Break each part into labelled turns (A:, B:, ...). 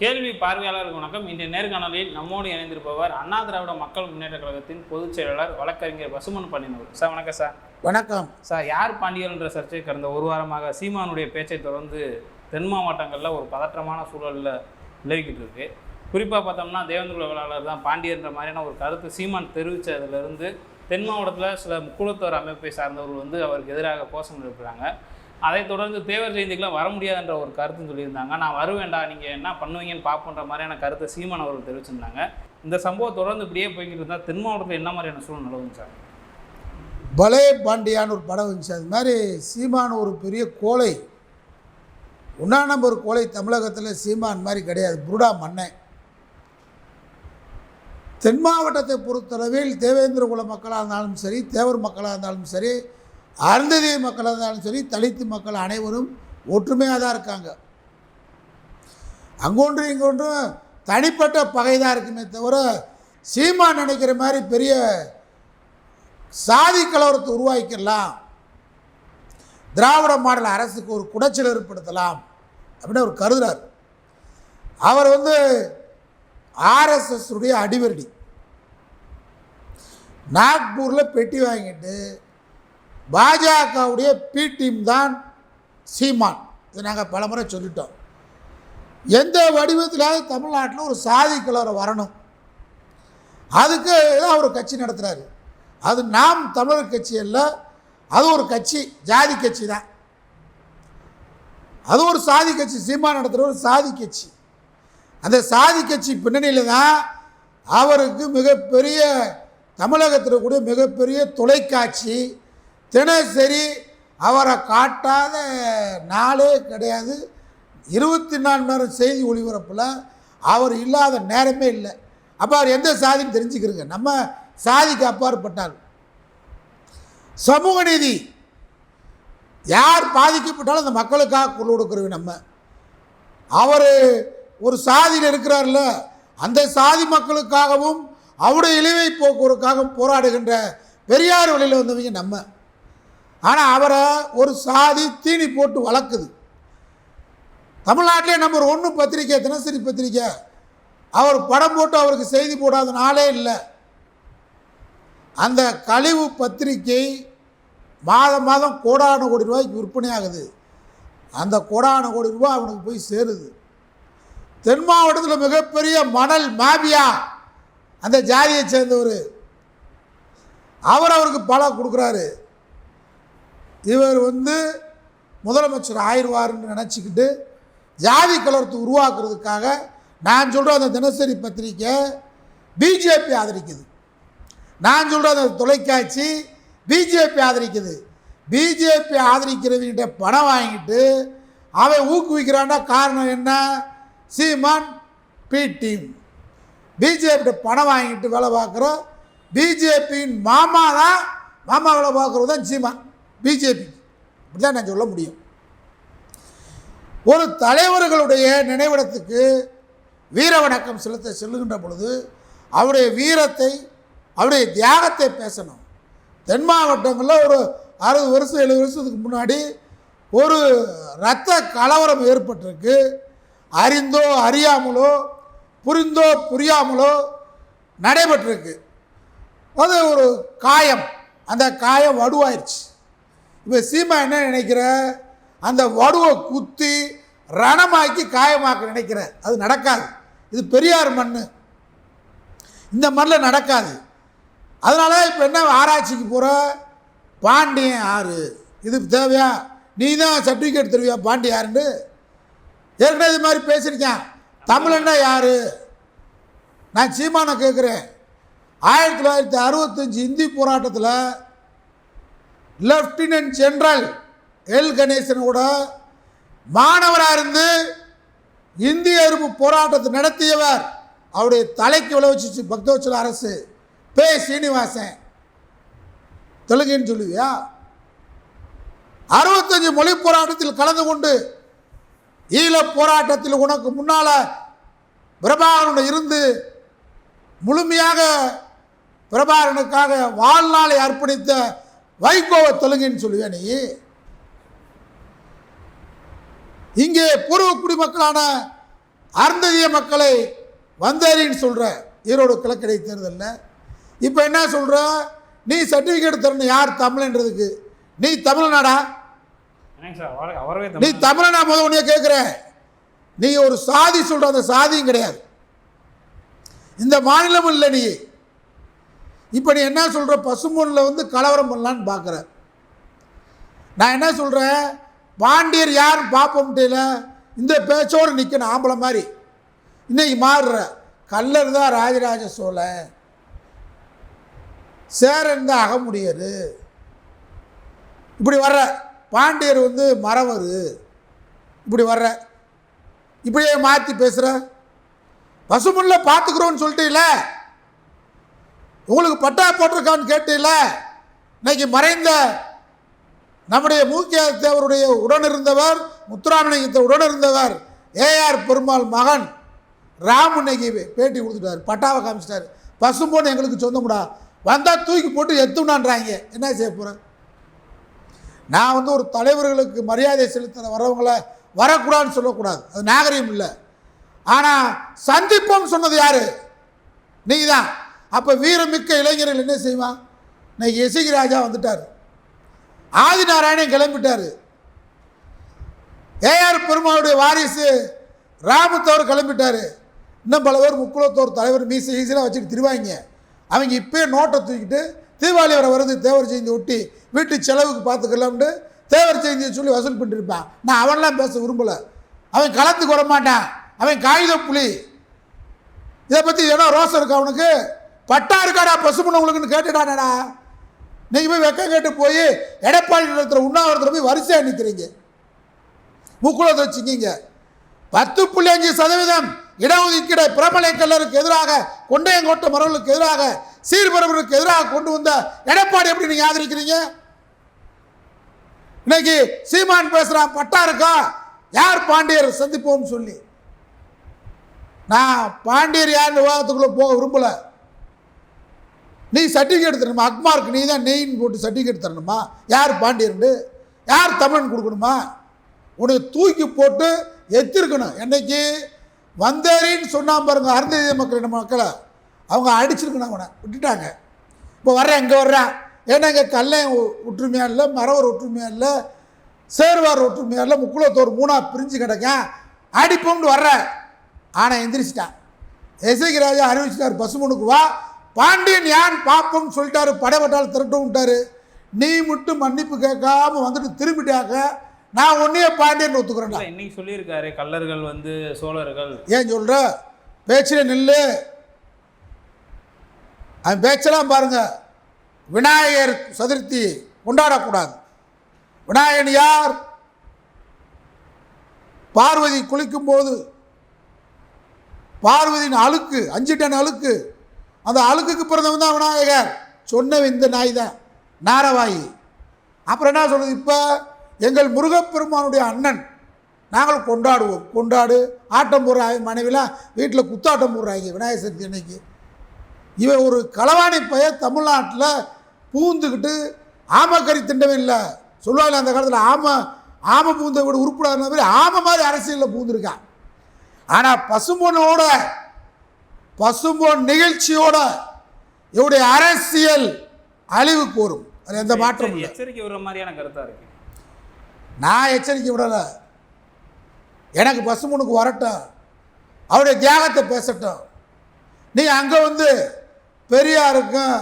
A: கேள்வி பார்வையாளருக்கு வணக்கம். இன்றைய நேர்காணலில் நம்மோடு இணைந்திருப்பவர் அண்ணா திராவிட மக்கள் முன்னேற்ற கழகத்தின் பொதுச் செயலாளர் வழக்கறிஞர் பசுமன் பாண்டியன். சார் வணக்கம். சார்
B: வணக்கம்.
A: சார், யார் பாண்டியன் என்ற சர்ச்சை கடந்த ஒரு வாரமாக சீமானுடைய பேச்சை தொடர்ந்து தென் மாவட்டங்களில் ஒரு பதற்றமான சூழலில் விளைவிக்கிட்டு இருக்கு. குறிப்பாக பார்த்தோம்னா தேவேந்திர வேளாளர் தான் பாண்டியன்ற மாதிரியான ஒரு கருத்து சீமான் தெரிவித்ததுலேருந்து தென் மாவட்டத்தில் சில முக்குளத்தோர் அமைப்பை சார்ந்தவர்கள் அவருக்கு எதிராக கோஷம் எழுப்புறாங்க. அதைத் தொடர்ந்து தேவர் ஜெயந்திக்கெலாம் வர முடியாதுன்ற ஒரு கருத்துன்னு சொல்லியிருந்தாங்க. நான் வருவேண்டா, நீங்கள் என்ன பண்ணுவீங்கன்னு பார்ப்போன்ற மாதிரியான கருத்தை சீமான் அவர்கள் தெரிவிச்சிருந்தாங்க. இந்த சம்பவம் தொடர்ந்து இப்படியே போய்கிட்டு இருந்தால் தென் மாவட்டத்தில் என்ன மாதிரியான சூழ்நிலை நிலவுங்க சார்?
B: பலே பாண்டியான்னு ஒரு படம் வந்துச்சு. அது மாதிரி சீமான் ஒரு பெரிய கோழை, ஒன்றா நம்பர் கோழை. தமிழகத்தில் சீமான் மாதிரி கிடையாது, புருடா மன்னன். தென் மாவட்டத்தை பொறுத்தளவில் தேவேந்திர குல மக்களாக இருந்தாலும் சரி, தேவர் மக்களாக இருந்தாலும் சரி, அருந்ததி மக்களாக இருந்தாலும் சரி, தலித்து மக்கள் அனைவரும் ஒற்றுமையாக தான் இருக்காங்க. அங்கொன்றும் இங்கொன்றும் தனிப்பட்ட பகை தான் இருக்குமே தவிர சீமான் நினைக்கிற மாதிரி பெரிய சாதி கலவரத்தை உருவாக்கிடலாம், திராவிட மாடல் அரசுக்கு ஒரு குடைச்சல் ஏற்படுத்தலாம் அப்படின்னு அவர் கருதுறார். அவர் ஆர்எஸ்எஸ் உடைய அடிவரடி. நாக்பூரில் பெட்டி வாங்கிட்டு பாஜகவுடைய பி டீம் தான் சீமான். இதை நாங்கள் பலமுறை சொல்லிட்டோம். எந்த வடிவத்திலாவது தமிழ்நாட்டில் ஒரு சாதி கலவரம் வரணும், அதுக்கு அவர் கட்சி நடத்துகிறாரு. அது நாம் தமிழர் கட்சி அல்ல, அது ஒரு கட்சி, ஜாதி கட்சி தான். அது ஒரு சாதி கட்சி, சீமான் நடத்துகிற ஒரு சாதி கட்சி. அந்த சாதி கட்சி பின்னணியில் தான் அவருக்கு மிகப்பெரிய தமிழகத்தில் கூட மிகப்பெரிய தொலைக்காட்சி தினசரி அவரை காட்டாத நாளே கிடையாது. 24 மணி நேரம் செய்தி ஒளிபரப்பில் அவர் இல்லாத நேரமே இல்லை. அப்போ அவர் எந்த சாதின்னு தெரிஞ்சுக்கிறங்க. நம்ம சாதிக்கு அப்பாற்பட்டார். சமூக நீதி, யார் பாதிக்கப்பட்டாலும் அந்த மக்களுக்காக குரல் கொடுக்குறோம். நம்ம அவர் ஒரு சாதியில் இருக்கிறார்ல, அந்த சாதி மக்களுக்காகவும் அவருடைய இழிவை போக்குவரத்துக்காகவும் போராடுகின்ற பெரியார் வழியில் வந்தவங்க நம்ம. ஆனால் அவரை ஒரு சாதி தீனி போட்டு வளர்க்குது. தமிழ்நாட்டிலே நம்பர் 1 பத்திரிக்கை, தினசரி பத்திரிக்கை, அவர் படம் போட்டு அவருக்கு செய்தி போடாத நாளே இல்லை. அந்த கழிவு பத்திரிக்கை மாதம் மாதம் கோடான கோடி ரூபாய்க்கு விற்பனை ஆகுது. அந்த கோடான கோடி ரூபாய் அவனுக்கு போய் சேருது. தென் மாவட்டத்தில் மிகப்பெரிய மணல் மாபியா அந்த ஜாதியை சேர்ந்தவர். அவருக்கு பலம் கொடுக்குறாரு. இவர் முதலமைச்சர் ஆயிடுவார்னு நினச்சிக்கிட்டு ஜாதி கலவரத்தை உருவாக்குறதுக்காக நான் சொல்கிற அந்த தினசரி பத்திரிக்கை பிஜேபி ஆதரிக்குது. நான் சொல்கிற அந்த தொலைக்காட்சி பிஜேபி ஆதரிக்குது. பிஜேபி ஆதரிக்கிறவங்கிட்ட பணம் வாங்கிட்டு அவன் ஊக்குவிக்கிறான்னா காரணம் என்ன? சீமான் பி டீம். பிஜேபிட்ட பணம் வாங்கிட்டு வேலை பார்க்குற பிஜேபியின் மாமா தான், மாமா வேலை பார்க்குறது தான் சீமான் பிஜேபி. இப்படி தான் நான் சொல்ல முடியும். ஒரு தலைவர்களுடைய நினைவிடத்துக்கு வீர வணக்கம் செலுத்த செல்லுகின்ற பொழுது அவருடைய வீரத்தை, அவருடைய தியாகத்தை பேசணும். தென் மாவட்டங்களில் ஒரு 60 வருஷம் 70 வருஷத்துக்கு முன்னாடி ஒரு இரத்த கலவரம் ஏற்பட்டிருக்கு. அறிந்தோ அறியாமலோ, புரிந்தோ புரியாமலோ நடைபெற்றிருக்கு. அது ஒரு காயம், அந்த காயம் வடுவாயிடுச்சு. இப்போ சீமா என்ன நினைக்கிற, அந்த வடுவை குத்தி ரணமாக்கி காயமாக்க நினைக்கிற. அது நடக்காது. இது பெரியார் மண், இந்த மண்ணில் நடக்காது. அதனால இப்போ என்ன ஆராய்ச்சிக்கு போகிற, பாண்டியன் யாரு, இது தேவையா, நீ தான் சர்டிஃபிகேட் தருவியா பாண்டியாருன்னு? ஏற்கனவே இது மாதிரி பேசியிருக்கேன். தமிழன்னா யார்? நான் சீமானை கேட்குறேன். 1965 இந்தி போராட்டத்தில் லெப்டினன்ட் ஜெனரல் எல் கணேசனோட மாணவராக இருந்து இந்திய எதிர்ப்பு போராட்டத்தை நடத்தியவர். அவருடைய தலைக்கு விளைவிச்சிச்சு பக்தவச்சல அரசு. பே சீனிவாசன். தெலுங்குன்னு சொல்லுவியா? 65 மொழி போராட்டத்தில் கலந்து கொண்டு ஈழ போராட்டத்தில் உனக்கு முன்னால் பிரபாகரன் இருந்து முழுமையாக பிரபாகரனுக்காக வாழ்நாளை அர்ப்பணித்த வைகோவை தெலுங்குன்னு சொல்லுவேன் நீ. இங்கே பூர்வ குடிமக்களான அருந்ததிய மக்களை வந்தேரின்னு சொல்கிற ஈரோடு கிழக்கு இடைத்தேர்தலில். இப்போ என்ன சொல்கிற, நீ சர்டிஃபிகேட் தரணும் யார் தமிழ்ன்றதுக்கு, நீ தமிழ்நாடா? நீ தமிழனா? முதல் உடனே கேட்குறேன். நீ ஒரு சாதி சொல்கிற, அந்த சாதியும் கிடையாது, இந்த மாநிலமும் இல்லை. நீ இப்போ நீ என்ன சொல்கிற, பசும்பொன்னில் வந்து கலவரம் பண்ணலான்னு பார்க்குற. நான் என்ன சொல்கிறேன், பாண்டியர் யாருன்னு பார்ப்போம்ட்டில இந்த பேச்சோடு நிற்கணும் ஆம்பளை மாதிரி. இன்னைக்கு மாறுற கல்லர் தான் ராஜராஜ சோழன், சேரன் தான் அகமுடியர், இப்படி வர்ற. பாண்டியர் வந்து மறவர், இப்படி வர்ற. இப்படியே மாற்றி பேசுகிற. பசுமொன்னில் பார்த்துக்குறோன்னு சொல்லிட்டீல, உங்களுக்கு பட்டா போட்டிருக்கான்னு கேட்டீல. இன்னைக்கு மறைந்த நம்முடைய மூக்கிய தேவருடைய உடனிருந்தவர், முத்துராமலிங்கத்தை உடனிருந்தவர் ஏஆர் பெருமாள் மகன் ராம் இன்னைக்கு பேட்டி கொடுத்துட்டார், பட்டாவை காமிச்சிட்டார். பசும்பொன் எங்களுக்கு சொந்தமுடா, வந்தால் தூக்கி போட்டு எத்துனான்றாங்க. என்ன செய்ய போகிறேன்? நான் வந்து ஒரு தலைவர்களுக்கு மரியாதை செலுத்த வரவங்களை வரக்கூடாதுன்னு சொல்லக்கூடாது, அது நாகரிகம் இல்லை. ஆனால் சந்திப்போம் சொன்னது யார்? நீ தான். அப்போ வீரமிக்க இளைஞர்கள் என்ன செய்வான்? இன்னைக்கு எசிகி ராஜா வந்துட்டார், ஆதிநாராயணன் கிளம்பிட்டார், ஏஆர் பெருமாளுடைய வாரிசு ராமத்தவர் கிளம்பிட்டார், இன்னும் பல பேர் முக்குளத்தோர் தலைவர் மீசை ஈஸியாக வச்சுட்டு திருவாங்க. அவங்க இப்போயே நோட்டை தூக்கிட்டு தீபாவளி வர வருது, தேவர் செய்தி ஒட்டி வீட்டு செலவுக்கு பார்த்துக்கலாம்னு தேவர் செய்தியை சொல்லி வசூல் பண்ணிருப்பான். நான் அவன்லாம் பேச விரும்பலை, அவன் களத்துக்கு வரமாட்டான், அவன் காகித புலி. இதை பற்றி ஏன்னா ரோசம் இருக்கா அவனுக்கு? பட்டா இருக்காடா பசுமன் உங்களுக்குன்னு கேட்டுடானடா. நீங்கள் போய் வெக்கம் கேட்டு போய் எடப்பாடி நிலத்தில் உண்ணாவிரத்தில் போய் வரிசையாக நிற்கிறீங்க, முக்குளத்தை வச்சுக்கிங்க. 10.5% இடஒதுக்கீடு பிரபலை கல்லருக்கு எதிராக, கொண்டையங்கோட்டை மரபுகளுக்கு எதிராக, சீர்பரவருக்கு எதிராக கொண்டு வந்த எடப்பாடி எப்படி நீங்கள் ஆதரிக்கிறீங்க? இன்னைக்கு சீமான் பேசுகிறான், பட்டா இருக்கா, யார் பாண்டியர் சந்திப்போம்னு சொல்லி. நான் பாண்டியர் யார் விவாதத்துக்குள்ளே போக விரும்பலை. நீ சர்டிஃபிகேட் தரணுமா? அக்மார்க்கு நீ தான் நெய்ன்னு போட்டு சர்டிஃபிகேட் தரணுமா? யார் பாண்டியர்ண்டு, யார் தமிழன் கொடுக்கணுமா? உன்னை தூக்கி போட்டு எத்திருக்கணும். என்னைக்கு வந்தேரின்னு சொன்னா பாருங்க, அருந்ததிய மக்களை அவங்க அடிச்சிருக்கணும், அவனை விட்டுட்டாங்க. இப்போ வர்றேன், இங்கே வர்றேன். ஏன்னா இங்கே கல்லையும் ஒற்றுமையாக இல்லை, மரவர் ஒற்றுமையாக இல்லை, சேர்வார் ஒற்றுமையாக இல்லை, முக்குளத்தோர் 3ஆக பிரிஞ்சு கிடக்கேன், அடிப்போம்னு வர்றேன். ஆனால் எந்திரிச்சிட்டான். எசகி ராஜா அறிவிச்சிட்டார், பசுமனுக்கு வா, பாண்டியன் யான் பார்ப்போம்னு சொல்லிட்டாரு, படைவட்டால் திரட்டும் விட்டாரு. நீ மட்டும் மன்னிப்பு கேட்காம வந்துட்டு திரும்பிட்டாக்க நான் ஒன்றையே பாண்டியன் ஒத்துக்கிறேன்டா.
A: இன்னைக்கு சொல்லியிருக்காரு, கல்லர்கள் வந்து சோழர்கள்.
B: ஏன் சொல்கிற? பேச்சில் நில்லு. அவன் பேச்செல்லாம் பாருங்க. விநாயகர் சதுர்த்தி கொண்டாடக்கூடாது. விநாயகன் யார்? பார்வதி குளிக்கும் போது பார்வதியின் அழுக்கு 5 டன் அழுக்கு, அந்த அழுக்குக்கு பிறந்தவன் தான் விநாயகர். சொன்னவன் இந்த நாய் தான், நாரவாயி. அப்புறம் என்ன சொல்கிறது? இப்போ எங்கள் முருகப்பெருமானுடைய அண்ணன், நாங்கள் கொண்டாடுவோம். கொண்டாடு ஆட்டம் போடுற மனைவிலாம் வீட்டில் குத்தாட்டம் போடுறாங்க விநாயகர் சதுர்த்தி அன்னைக்கு. இவன் ஒரு களவாணி பையன் தமிழ்நாட்டில் பூந்துக்கிட்டு ஆமக்கறி திண்டவே இல்லை சொல்லுவாங்க அந்த காலத்தில். ஆமை பூந்த விட உருப்படாத மாதிரி ஆமை மாதிரி அரசியலில் பூந்துருக்கான். ஆனால் பசும்பொன் நிகழ்ச்சியோட இவருடைய அரசியல் அழிவுக்கு வரும். அது எந்த மாற்றம் இல்லை.
A: எச்சரிக்கை விடுற மாதிரியான கருத்தாக இருக்கு.
B: நான் எச்சரிக்கை விடலை. எனக்கு பசும்பொனுக்கு வரட்டும், அவருடைய தியாகத்தை பேசட்டும். நீ அங்கே வந்து பெரியாருக்கும்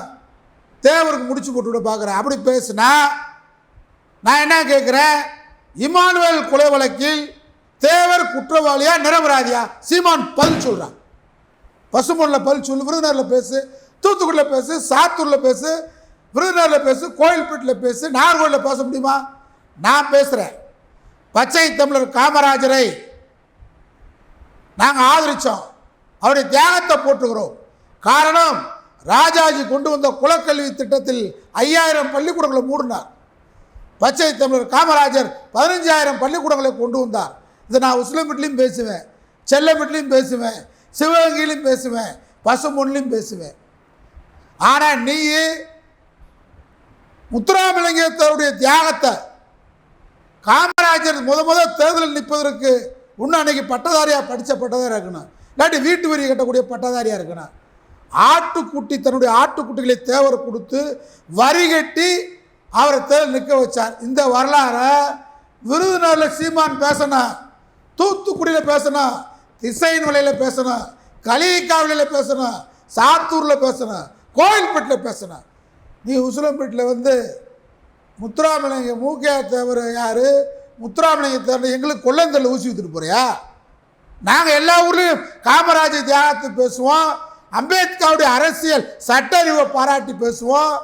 B: தேவருக்கு முடிச்சு போட்டு விட பார்க்குறேன். அப்படி பேசுனா நான் என்ன கேட்குறேன்? இமானுவேல் கொலை வழக்கில் தேவர் குற்றவாளியா நிரபராதியா? சீமான் பதில் சொல்கிறான். பசும்பொன்னில் பதில் சொல்லு, விருதுநகரில் பேசு, தூத்துக்குடியில் பேசு, சாத்தூரில் பேசு, விருதுநகரில் பேசு, கோயில்பேட்டில் பேசு, நாகர்கோவிலில் பேச முடியுமா? நான் பேசுகிறேன். பச்சை தமிழர் காமராஜரை நாங்கள் ஆதரித்தோம், அவருடைய தியாகத்தை போட்டுக்கிறோம். காரணம், ராஜாஜி கொண்டு வந்த குலக்கல்வி திட்டத்தில் 5000 பள்ளிக்கூடங்களை மூடினார். பச்சை தமிழர் காமராஜர் 15000 பள்ளிக்கூடங்களை கொண்டு வந்தார். இதை நான் உசிலம்பட்டிலையும் பேசுவேன், செல்லம்பட்டிலையும் பேசுவேன், சிவகங்கையிலையும் பேசுவேன், பசும்பொன்னிலையும் பேசுவேன். ஆனால் நீ முத்துராமலிங்கத்தருடைய தியாகத்தை, காமராஜர் முத தேர்தலில் நிற்பதற்கு இன்னும் அன்றைக்கி பட்டதாரியாக படித்த பட்டதாரியாக இருக்கணும், இல்லாட்டி வீட்டு வரி கட்டக்கூடிய பட்டதாரியாக இருக்கணும். ஆட்டுக்குட்டி தன்னுடைய ஆட்டுக்குட்டிகளை தேவர் கொடுத்து வரி கட்டி அவரை தேர் நிற்க வச்சார். இந்த வரலாறை விருதுநகரில் சீமான் பேசணும், தூத்துக்குடியில் பேசணும், திசைமலையில் பேசணும், களிக்காவிலையில் பேசணும், சாத்தூரில் பேசணும், கோயில்பேட்டில் பேசணும். நீ உசிலம்பேட்டில் வந்து முத்துராமலிங்க மூக்கையா தேவர் யார், முத்துராமலிங்க தேவர் எங்களுக்கு கொல்லந்தரில் ஊசி வித்துட்டு போறியா? நாங்கள் எல்லா ஊர்லேயும் காமராஜர் தியாகத்தை பேசுவோம், அம்பேத்கருடைய அரசியல் சட்ட அறிவை பாராட்டி பேசுவோம்,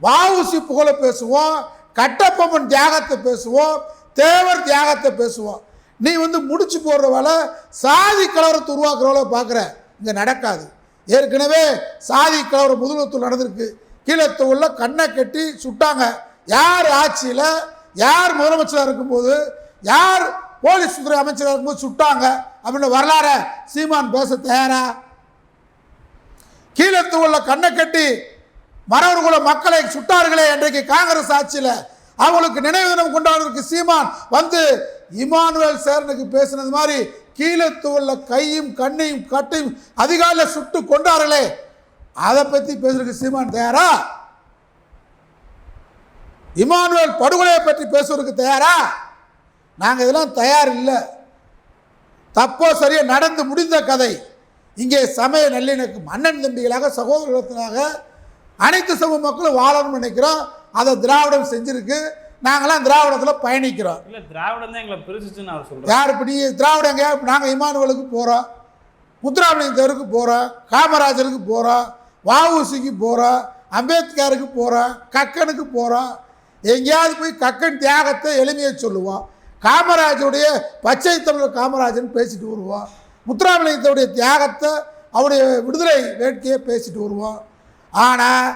B: வஉசி புகழை பேசுவோம், கட்டபொம்மன் தியாகத்தை பேசுவோம், தேவர் தியாகத்தை பேசுவோம். நீ வந்து முடிச்சு போடுற வேலை சாதி கலவரத்தை உருவாக்குறவளை பார்க்குற. இங்கே நடக்காது. ஏற்கனவே சாதி கலவரம் முதுகுளத்தூர் நடந்திருக்கு. கீழத்தூரில் கண்ணை கட்டி சுட்டாங்க. யார் ஆட்சியில், யார் முதலமைச்சராக இருக்கும்போது, யார் போலீஸ் துறை அமைச்சராக இருக்கும்போது சுட்டாங்க அப்படின்னு வரலாறு சீமான் பேச தயாரா? கீழத்தூரில் கண்ணை கட்டி மறவர்குல மக்களை சுட்டார்களே இன்றைக்கு காங்கிரஸ் ஆட்சியில், அவங்களுக்கு நினைவு தினம் கொண்டாடுறதுக்கு சீமான் வந்து இமானுவேல் சேரனுக்கு பேசினது மாதிரி கீழத்தூரில் கையும் கண்ணையும் கட்டையும் அதிகாலையில் சுட்டு கொண்டார்களே, அதை பற்றி பேசுறதுக்கு சீமான் தயாரா? இமானுவேல் படுகொலையை பற்றி பேசுவதற்கு தயாரா? நாங்கள் இதெல்லாம் தயார் இல்லை. தப்போ சரியா நடந்து முடிந்த கதை. இங்கே சமய நல்லிணக்கம், அண்ணன் தம்பிகளாக சகோதரர்களாக அனைத்து சமூக மக்களும் வாழணும்னு நினைக்கிறோம். அதை திராவிடம் செஞ்சிருக்கு. நாங்களாம் திராவிடத்தில் பயணிக்கிறோம்.
A: இல்லை, திராவிடம் தான் எங்களை பிரிச்சுன்னு அவர் சொல்கிறார்.
B: யார் இப்படி திராவிடம் எங்கேயா? நாங்கள் இமானுவேலுக்கு போகிறோம், முத்துராமலிங்க தேவருக்கு போகிறோம், காமராஜருக்கு போகிறோம், வஉசிக்கு போகிறோம், அம்பேத்கருக்கு போகிறோம், கக்கனுக்கு போகிறோம். எங்கேயாவது போய் கக்கன் தியாகத்தை எளிமையை சொல்லுவோம். காமராஜருடைய பச்சை தமிழர் காமராஜன் பேசிட்டு வருவோம். முத்துராமலிங்கத்துடைய தியாகத்தை, அவருடைய விடுதலை வேட்கையை பேசிட்டு வருவோம். ஆனால்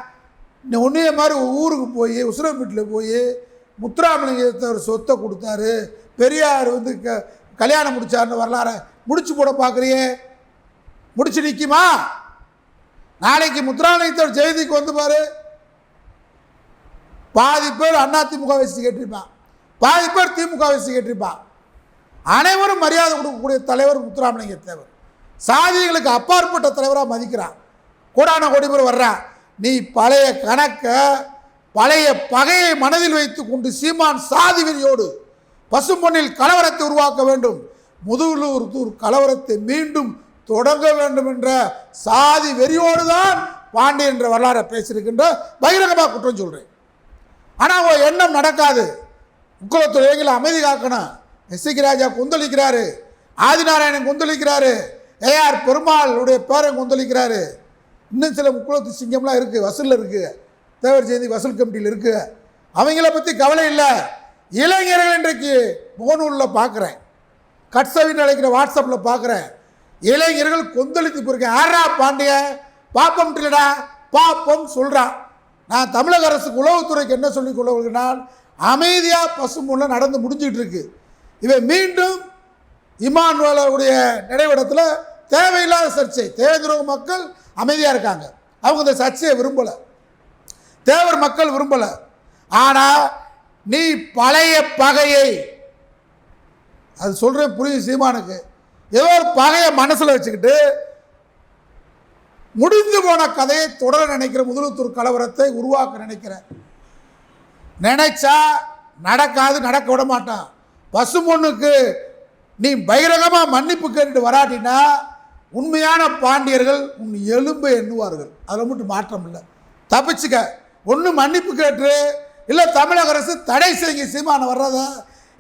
B: ஒன்றைய மாதிரி ஊருக்கு போய் உசிலம்பேட்டில் போய் முத்துராமலிங்கத்தை ஒரு சொத்தை கொடுத்தாரு, பெரியார் வந்து கல்யாணம் முடிச்சாருன்னு வரலாற முடிச்சு போட பார்க்குறியே, முடிச்சு நிற்குமா? நாளைக்கு முத்துராமலிங்கத்தோட ஜெயந்திக்கு வந்து பாரு, பாதி பேர் அதிமுக வச்சு கேட்டிருப்பான், பாதி பேர் திமுக வச்சு கேட்டிருப்பான். அனைவரும் மரியாதை கொடுக்கக்கூடிய தலைவர் முத்துராமலிங்க தேவர். சாதிகளுக்கு அப்பாற்பட்ட தலைவராக மதிக்கிறான். கோடான கோடி பேர் வர்றான். நீ பழைய கணக்கை, பழைய பகையை மனதில் வைத்து கொண்டு சீமான் சாதி வெறியோடு பசும்பொன்னில் கலவரத்தை உருவாக்க வேண்டும், முதுகுளத்தூர் கலவரத்தை மீண்டும் தொடங்க வேண்டும் என்ற சாதி வெறியோடு தான் பாண்டி என்ற வரலாறை பேசியிருக்கின்ற பகிரங்கமாக குற்றம் சொல்கிறேன். ஆனால் ஒரு எண்ணம் நடக்காது. முக்குளத்தூர் இளைஞர்கள் அமைதி காக்கணும். எஸ்சிக்கு ராஜா கொந்தளிக்கிறாரு, ஆதிநாராயணன் கொந்தளிக்கிறாரு, ஏஆர் பெருமாளுடைய பேரன் கொந்தளிக்கிறாரு. இன்னும் சில முக்குளத்து சிங்கம்லாம் இருக்குது, வசூலில் இருக்குது, தேவர் ஜெயந்தி வசூல் கமிட்டியில் இருக்குது. அவங்கள பற்றி கவலை இல்லை. இளைஞர்கள் இன்றைக்கு முகநூலில் பார்க்குறேன், கட்சவின்னு அழைக்கிற வாட்ஸ்அப்பில் பார்க்குறேன், இளைஞர்கள் கொந்தளித்து போயிருக்கேன். ஆறா பாண்டிய பாப்பம் இல்லடா பாப்பம் சொல்கிறான். நான் தமிழக அரசுக்கு உளவுத்துறைக்கு என்ன சொல்லிக் கொள்ள வருகிறேன், அமைதியாக பசும்பொன்ல நடந்து முடிஞ்சிட்டு இருக்கு. இவை மீண்டும் இமானுவேலுடைய நினைவிடத்தில் தேவையில்லாத சர்ச்சை. தேவேந்திர மக்கள் அமைதியாக இருக்காங்க, அவங்க இந்த சர்ச்சையை விரும்பலை, தேவர் மக்கள் விரும்பலை. ஆனால் நீ பழைய பகையை, அது சொல்கிறேன் புரியும் சீமானுக்கு, ஏதோ ஒரு பகையை மனசில் வச்சுக்கிட்டு முடிந்து போன கதையை தொடர நினைக்கிற, முதுகுளத்தூர் கலவரத்தை உருவாக்க நினைக்கிற, நினைச்சா நடக்காது, நடக்க விட மாட்டான். பசும்பொன்னுக்கு நீ பகிரங்கமாக மன்னிப்பு கேட்டு வராட்டினா உண்மையான பாண்டியர்கள் உன் எலும்பை எண்ணுவார்கள். அதில் மட்டும் மாற்றம் இல்லை. தப்பிச்சுக்க. ஒன்று மன்னிப்பு கேட்டு, இல்லை தமிழக அரசு தடை செய்ய சீமானு வர்றத,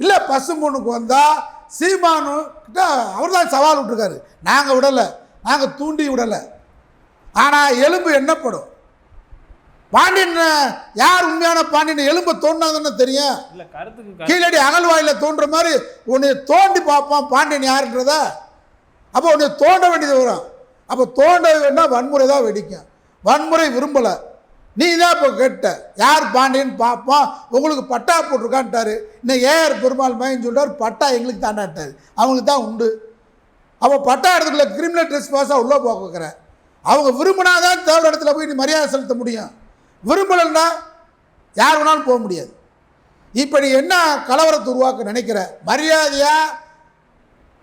B: இல்லை பசும்பொன்னுக்கு வந்தால் சீமானு கிட்ட அவர் தான் சவால் விட்டுருக்காரு. நாங்கள் விடலை, நாங்கள் தூண்டி விடலை. ஆனால் எலும்பு எண்ணப்படும். பாண்டியன் யார் உண்மையான பாண்டியன் எலும்பை தோண்டினாங்கன்னு தெரியும். கீழடி அகழ்வாயில் தோன்ற மாதிரி உன்னை தோண்டி பார்ப்பான் பாண்டியன் யாருன்றத. அப்போ உன்னை தோண்ட வேண்டியது வரும். அப்போ தோண்ட வேண்டாம், வன்முறை தான் வெடிக்கும். வன்முறை விரும்பலை. நீ தான் இப்போ கேட்ட யார் பாண்டியன் பார்ப்பான், உங்களுக்கு பட்டா போட்டிருக்கான்ட்டாரு. இன்னும் ஏஆர் பெருமாள் மைன்னு சொல்லிட்டார், பட்டா எங்களுக்கு தாண்டாட்டாரு, அவங்களுக்கு தான் உண்டு. அப்போ பட்டா இடத்துக்குள்ள கிரிமினல் ட்ரெஸ் பாஸாக உள்ளே போக்குற. அவங்க விரும்பினாதான் தேவையான இடத்துல போய் நீ மரியாதை செலுத்த முடியும். விரும்பலைன்னா யார் வேணாலும் போக முடியாது. இப்போ நீ என்ன கலவரத்தை உருவாக்க நினைக்கிற? மரியாதையாக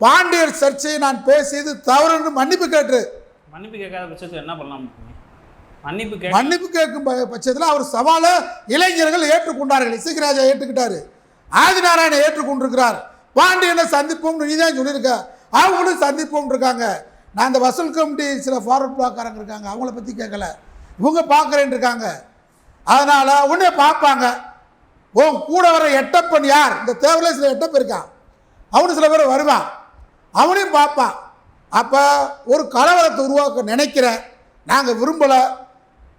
B: பாண்டியர் சர்ச்சையை நான் பேசியது தவறுன்னு மன்னிப்பு கேட்டு,
A: மன்னிப்பு கேட்காத பட்சத்தில் என்ன பண்ணலாம்?
B: மன்னிப்பு கேட்கும் பட்சத்தில் அவர் சவாலை இளைஞர்கள் ஏற்றுக்கொண்டார்கள். இசைக்கராஜா ஏற்றுக்கிட்டாரு, ஆதிநாராயணன் ஏற்றுக்கொண்டிருக்கிறார். பாண்டியனை சந்திப்போம் நீ தான் சொல்லியிருக்க, அவங்களும் சந்திப்போம் இருக்காங்க. நான் இந்த வசூல் கமிட்டி சில ஃபார்வர்ட் பிளாக்காரங்க இருக்காங்க, அவங்கள பற்றி கேட்கல, இவங்க பார்க்குறேன்னு இருக்காங்க. அதனால் உடனே பார்ப்பாங்க. கூட வர எட்டப்பன் யார்? இந்த தேவையில்ல சில எட்டப்பன் இருக்கான், அவனு சில பேர் வருவான், அவனையும் பார்ப்பான். அப்போ ஒரு கலவரத்தை உருவாக்க நினைக்கிறேன், நாங்கள் விரும்பலை.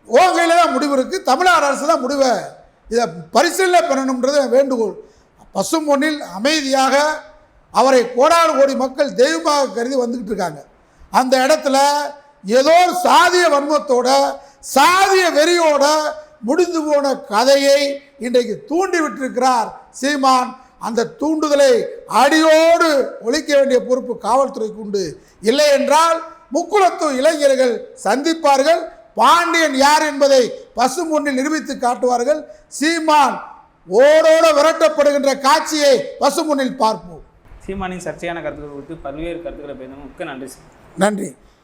B: உன் கையில் தான் முடிவு இருக்குது, தமிழ்நாடு அரசு தான் முடிவை இதை பரிசீலனை பண்ணணுன்றது வேண்டுகோள். பசும்பொன்னில் அமைதியாக அவரை கோடானு கோடி மக்கள் தெய்வமாக கருதி வந்துக்கிட்டு இருக்காங்க. அந்த இடத்துல ஏதோ சாதிய வன்மத்தோட சாதிய வெறியோட முடிந்து போன கதையை இன்றைக்கு தூண்டி விட்டிருக்கிறார் சீமான். அந்த தூண்டுதலை அடியோடு ஒழிக்க வேண்டிய பொறுப்பு காவல்துறைக்கு உண்டு. இல்லை என்றால் முக்குளத்து இளைஞர்கள் சந்திப்பார்கள், பாண்டியன் யார் என்பதை பசும்பொன்னில் நிரூபித்து காட்டுவார்கள். சீமான் ஓடோட விரட்டப்படுகின்ற காட்சியை பசும்பொன்னில் பார்ப்போம்.
A: சீமானின் சர்ச்சையான கருத்துக்கள் குறித்து பல்வேறு கருத்துக்களை பேசணும். மிக்க நன்றி.
B: நன்றி.